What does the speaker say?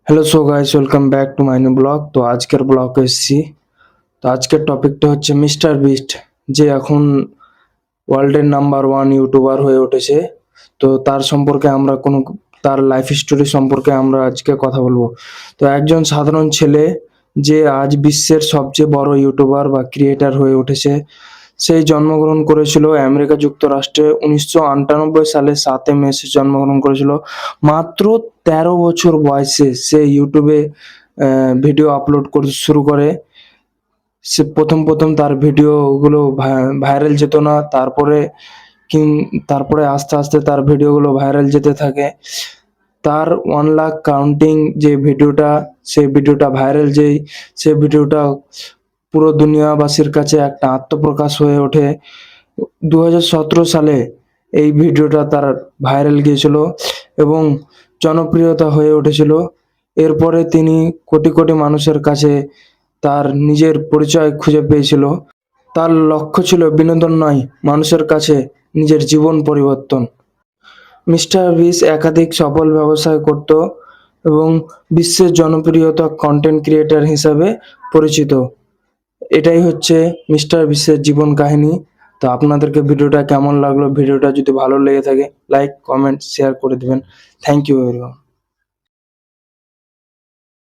Hello so guys, welcome back to my new blog. তো আজকের ব্লগে এসেছি। তো আজকের টপিকটা হচ্ছে মিস্টার বিস্ট, যে এখন ওয়ার্ল্ডের নাম্বার 1 ইউটিউবার হয়ে উঠেছে। তো তার সম্পর্কে আমরা তার লাইফ স্টোরি সম্পর্কে আমরা আজকে কথা বলবো। তো একজন সাধারণ ছেলে যে আজ বিশ্বের সবচেয়ে বড় ইউটিউবার বা ক্রিয়েটার হয়ে উঠেছে। সেই জন্মগ্রহণ করেছিল আমেরিকা যুক্তরাষ্ট্রে 1998 সালে 7 মে সে জন্মগ্রহণ করেছিল। মাত্র 13 বছর বয়সে সে ইউটিউবে ভিডিও আপলোড করতে শুরু করে। সে প্রথম তার ভিডিওগুলো ভাইরাল যেত না, তারপরে আস্তে আস্তে তার ভিডিওগুলো ভাইরাল যেতে থাকে। তার 1 লাখ কাউন্টিং যে ভিডিওটা, সেই ভিডিওটা ভাইরাল, সে ভিডিওটা পুরো দুনিয়াবাসীর কাছে একটা আত্মপ্রকাশ হয়ে ওঠে। 2017 সালে এই ভিডিওটা তার ভাইরাল গিয়েছিল এবং জনপ্রিয়তা হয়ে উঠেছিল। এরপরে তিনি কোটি কোটি মানুষের কাছে তার নিজের পরিচয় খুঁজে পেয়েছিল। তার লক্ষ্য ছিল বিনোদন নয়, মানুষের কাছে নিজের জীবন পরিবর্তন। মিস্টার বিস একাধিক সফল ব্যবসায় করত এবং বিশ্বের জনপ্রিয়তা কন্টেন্ট ক্রিয়েটর হিসাবে পরিচিত। এটাই হচ্ছে মিস্টার বিস্টের জীবন কাহিনী। তো আপনাদেরকে ভিডিওটা কেমন লাগলো? ভিডিওটা যদি ভালো লেগে থাকে লাইক, কমেন্ট, শেয়ার করে দিবেন। Thank you everyone.